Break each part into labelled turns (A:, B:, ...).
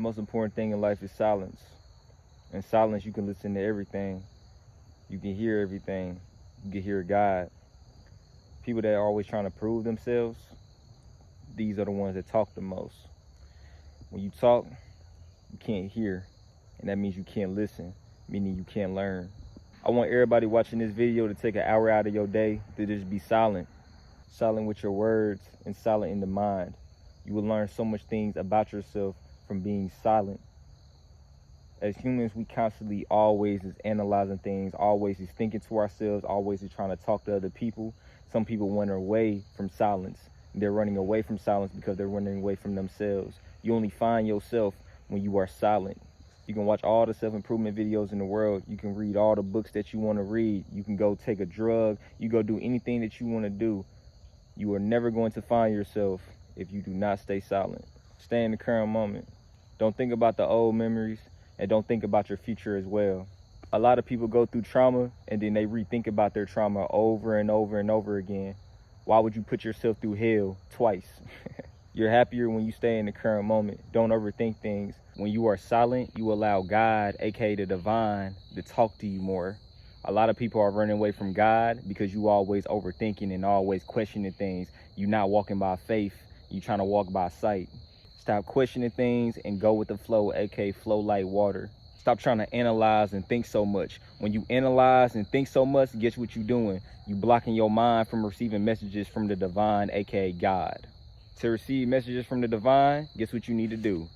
A: most important thing in life is silence. In silence, you can listen to everything. You can hear everything. You can hear God. People that are always trying to prove themselves, these are the ones that talk the most. When you talk, you can't hear, and that means you can't listen, meaning you can't learn. I want everybody watching this video to take an hour out of your day to just be silent. Silent with your words and silent in the mind. You will learn so much things about yourself from being silent. As humans, we constantly always is analyzing things, always is thinking to ourselves, always is trying to talk to other people. Some people run away from silence. They're running away from silence because they're running away from themselves. You only find yourself when you are silent. You can watch all the self-improvement videos in the world. You can read all the books that you want to read. You can go take a drug. You go do anything that you want to do. You are never going to find yourself if you do not stay silent. Stay in the current moment. Don't think about the old memories, and don't think about your future as well. A lot of people go through trauma and then they rethink about their trauma over and over and over again. Why would you put yourself through hell twice? You're happier when you stay in the current moment. Don't overthink things. When you are silent, you allow God, aka the divine, to talk to you more. A lot of people are running away from God because you always overthinking and always questioning things. You're not walking by faith. You're trying to walk by sight. Stop questioning things and go with the flow, aka flow like water. Stop trying to analyze and think so much. When you analyze and think so much, guess what you're doing? You blocking your mind from receiving messages from the divine, aka God. To receive messages from the divine, guess what you need to do?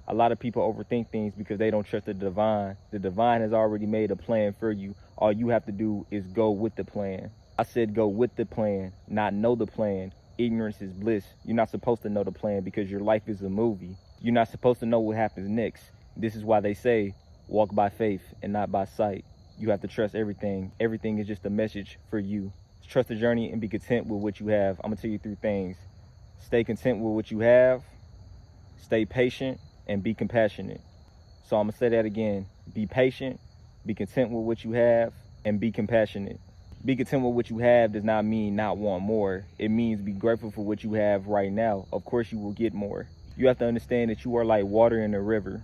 A: A lot of people overthink things because they don't trust the divine. The divine has already made a plan for you. All you have to do is go with the plan. I said go with the plan, not know the plan. Ignorance is bliss. You're not supposed to know the plan because your life is a movie. You're not supposed to know what happens next. This is why they say, walk by faith and not by sight. You have to trust everything. Everything is just a message for you. Trust the journey and be content with what you have. I'm gonna tell you 3 things. Stay content with what you have. Stay patient and be compassionate. So I'm gonna say that again. Be patient, be content with what you have, and be compassionate. Be content with what you have does not mean not want more. It means be grateful for what you have right now. Of course you will get more. You have to understand that you are like water in a river.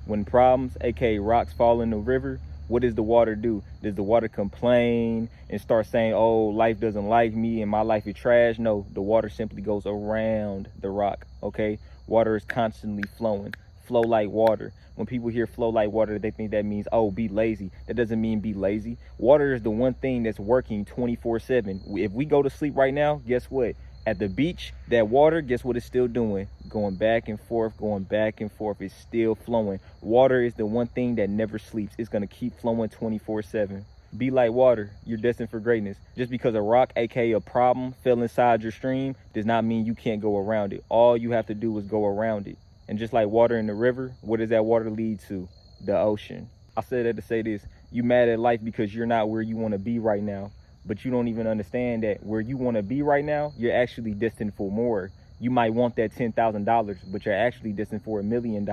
A: When problems, aka rocks, fall in the river, what does the water do? Does the water complain and start saying, oh, life doesn't like me and my life is trash? No, the water simply goes around the rock, okay? Water is constantly flowing. Flow like water. When people hear flow like water, they think that means, oh, be lazy. That doesn't mean be lazy. Water is the one thing that's working 24/7. If we go to sleep right now, guess what? At the beach, that water, guess what it's still doing? Going back and forth, going back and forth. It's still flowing. Water is the one thing that never sleeps. It's going to keep flowing 24/7. Be like water. You're destined for greatness. Just because a rock, aka a problem, fell inside your stream does not mean you can't go around it. All you have to do is go around it. And just like water in the river, what does that water lead to? The ocean. I said that to say this. You mad at life because you're not where you want to be right now. But you don't even understand that where you want to be right now, you're actually destined for more. You might want that $10,000, but you're actually destined for $1 million.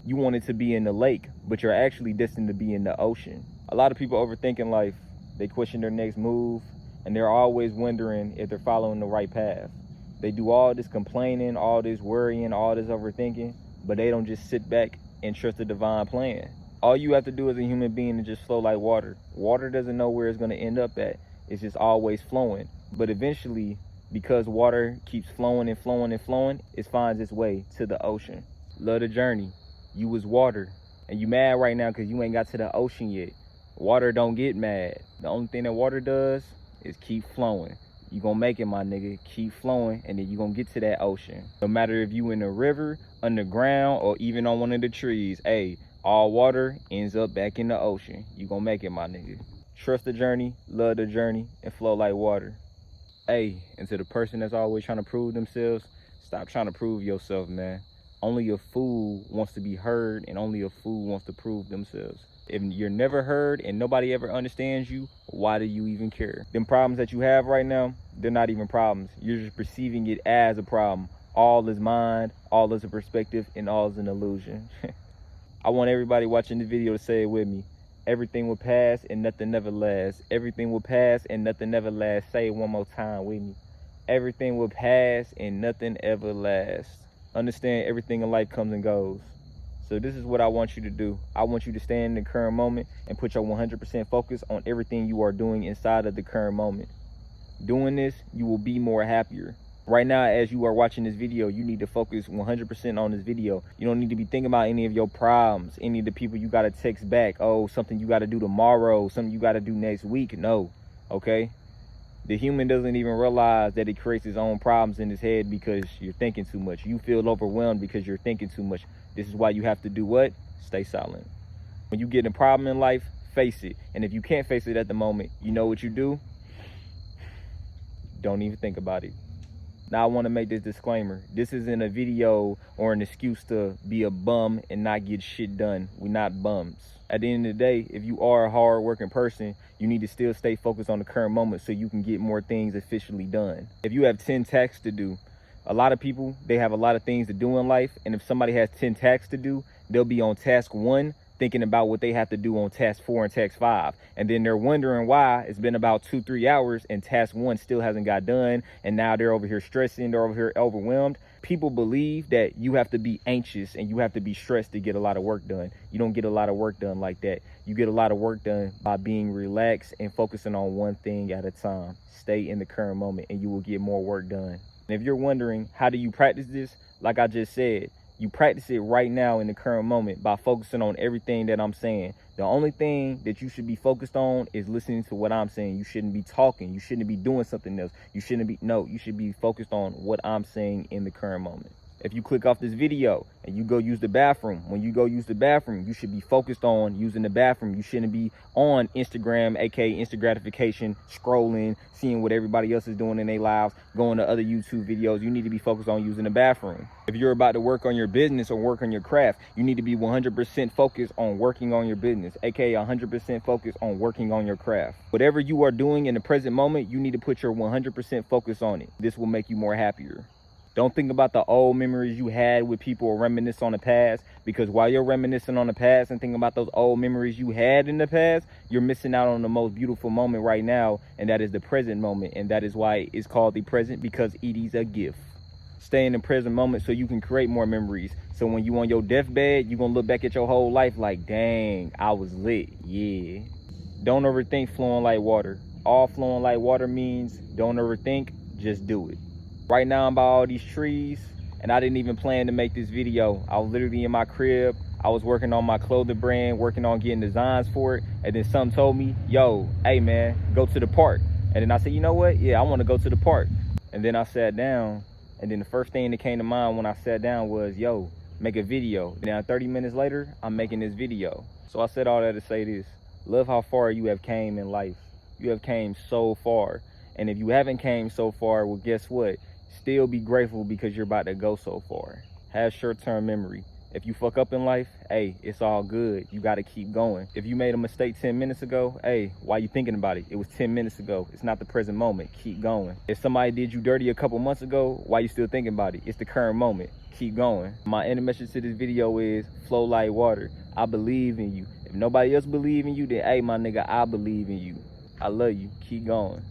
A: You want it to be in the lake, but you're actually destined to be in the ocean. A lot of people overthink in life. They question their next move, and they're always wondering if they're following the right path. They do all this complaining, all this worrying, all this overthinking, but they don't just sit back and trust the divine plan. All you have to do as a human being is just flow like water. Water doesn't know where it's going to end up at. It's just always flowing. But eventually, because water keeps flowing and flowing and flowing, it finds its way to the ocean. Love the journey. You was water. And you mad right now because you ain't got to the ocean yet. Water don't get mad. The only thing that water does is keep flowing. You gonna make it, my nigga. Keep flowing, and then you gonna get to that ocean. No matter if you in a river, underground, or even on one of the trees, hey, all water ends up back in the ocean. You gonna make it, my nigga. Trust the journey, love the journey, and flow like water. Hey, and to the person that's always trying to prove themselves, stop trying to prove yourself, man. Only a fool wants to be heard, and only a fool wants to prove themselves. If you're never heard and nobody ever understands you, why do you even care? Them problems that you have right now, they're not even problems. You're just perceiving it as a problem. All is mind, all is a perspective, and all is an illusion. I want everybody watching the video to say it with me. Everything will pass and nothing never lasts. Everything will pass and nothing never lasts. Say it one more time with me. Everything will pass and nothing ever lasts. Understand everything in life comes and goes. So this is what I want you to do. I want you to stay in the current moment and put your 100% focus on everything you are doing inside of the current moment. Doing this, you will be more happier. Right now, as you are watching this video, you need to focus 100% on this video. You don't need to be thinking about any of your problems, any of the people you got to text back. Oh, something you got to do tomorrow, something you got to do next week. No, okay? The human doesn't even realize that it creates his own problems in his head because you're thinking too much. You feel overwhelmed because you're thinking too much. This is why you have to do what? Stay silent. When you get a problem in life, face it. And if you can't face it at the moment, you know what you do? Don't even think about it. Now I want to make this disclaimer. This isn't a video or an excuse to be a bum and not get shit done. We're not bums. At the end of the day, if you are a hard-working person, you need to still stay focused on the current moment so you can get more things officially done. If you have 10 tasks to do, a lot of people, they have a lot of things to do in life. And if somebody has 10 tasks to do, they'll be on task 1 thinking about what they have to do on task 4 and task 5. And then they're wondering why it's been about 2-3 hours and task 1 still hasn't got done. And now they're over here stressing, they're over here overwhelmed. People believe that you have to be anxious and you have to be stressed to get a lot of work done. You don't get a lot of work done like that. You get a lot of work done by being relaxed and focusing on one thing at a time. Stay in the current moment and you will get more work done. And if you're wondering, how do you practice this? Like I just said, you practice it right now in the current moment by focusing on everything that I'm saying. The only thing that you should be focused on is listening to what I'm saying. You shouldn't be talking. You shouldn't be doing something else. You should be focused on what I'm saying in the current moment. If you click off this video and you go use the bathroom, when you go use the bathroom, you should be focused on using the bathroom. You shouldn't be on Instagram, aka instant gratification, scrolling, seeing what everybody else is doing in their lives, going to other YouTube videos. You need to be focused on using the bathroom. If you're about to work on your business or work on your craft, you need to be 100% focused on working on your business, aka 100% focused on working on your craft. Whatever you are doing in the present moment, you need to put your 100% focus on it. This will make you more happier. Don't think about the old memories you had with people or reminisce on the past, because while you're reminiscing on the past and thinking about those old memories you had in the past, you're missing out on the most beautiful moment right now, and that is the present moment. And that is why it's called the present, because it is a gift. Stay in the present moment so you can create more memories. So when you on your deathbed, you're going to look back at your whole life like, dang, I was lit. Yeah. Don't overthink flowing like water. All flowing like water means don't overthink, just do it. Right now I'm by all these trees and I didn't even plan to make this video. I was literally in my crib. I was working on my clothing brand, working on getting designs for it. And then something told me, yo, hey man, go to the park. And then I said, you know what? Yeah, I want to go to the park. And then I sat down. And then the first thing that came to mind when I sat down was, yo, make a video. Now 30 minutes later, I'm making this video. So I said all that to say this. Love how far you have came in life. You have came so far. And if you haven't came so far, well, guess what? Still be grateful because you're about to go so far. Have short-term memory. If you fuck up in life, hey, it's all good. You got to keep going. If you made a mistake 10 minutes ago, hey, why you thinking about it? It was 10 minutes ago. It's not the present moment. Keep going. If somebody did you dirty a couple months ago, why you still thinking about it? It's the current moment. Keep going. My end message to this video is flow like water. I believe in you. If nobody else believe in you, then hey, my nigga, I believe in you. I love you. Keep going.